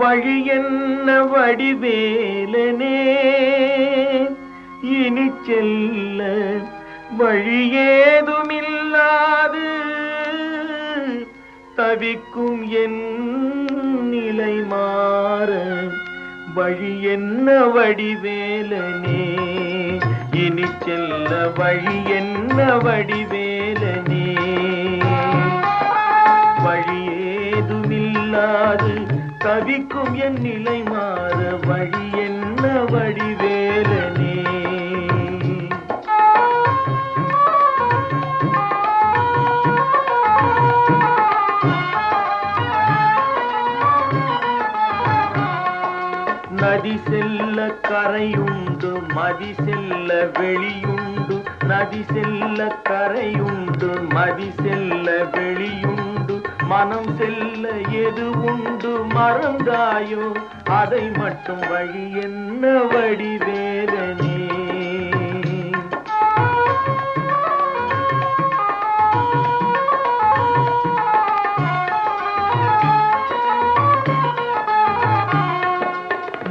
வழி என்ன வடிவேலனே இனி செல்ல வழியேதுமில்லாது தவிக்கும் என் நிலை மாற வழி என்ன வடிவேலனே இனி செல்ல வழி என்ன வடிவேலனே வழியேதுமில்லாது தவிக்கும் என் நிலை மாற வழி என்ன வடிவேலனே நதி செல்ல கரையுண்டு மதி செல்ல வெளியுண்டு நதி செல்ல கரையுண்டு மதி செல்ல வெளியுண்டு மனம் செல்ல எது உண்டு மறந்தாயோ அதை மட்டும் வழி என்ன வடிவேலனே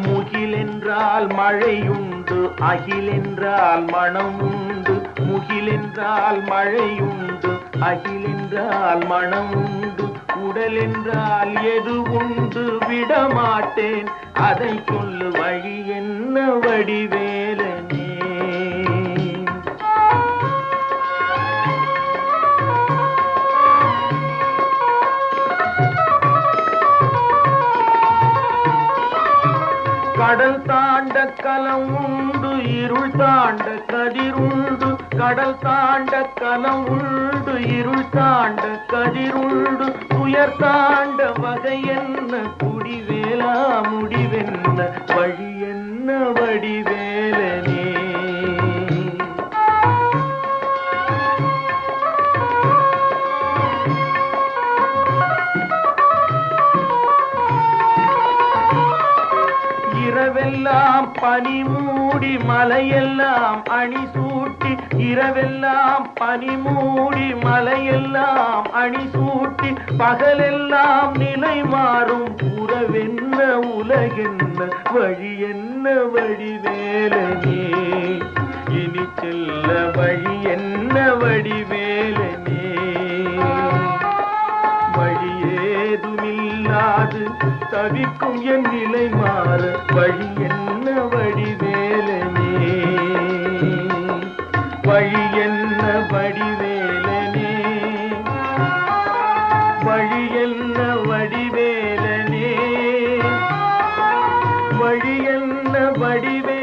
முகிலென்றால் மழையுண்டு அகிலென்றால் மனம் உண்டு முகிலென்றால் மழையுண்டு அகிலென்றால் மனம் உண்டு உடல் என்றால் எது உண்டு விடமாட்டேன் அதை சொல்லு வழி என்ன வடிவேலனே கடல் தாண்ட கலம் உண்டு இருள் தாண்ட கதிருண்டு கடல் தாண்ட கலம் உண்டு இருள் தாண்ட கதிருண்டு உயர் தாண்ட வகை என்ன குடிவேலா முடிவென்ன வழி என்ன வடிவேலனே இரவெல்லாம் பனி மூடி மலையெல்லாம் அணி சூட்டி இரவெல்லாம் பனி மூடி மலையெல்லாம் அணி சூட்டி பகலெல்லாம் நிலை மாறும் உறவென்ன உலகென்ன வழி என்ன வடிவேலனே இனி செல்ல வழி என்ன வடிவேலனே வழியேதுமில்லாது தவிக்கும் என் நிலை மாற வழி என்ன வடிவேலனே வழி என்ன வடிவேலனே வழி என்ன வடிவேலனே வழி என்ன வடிவே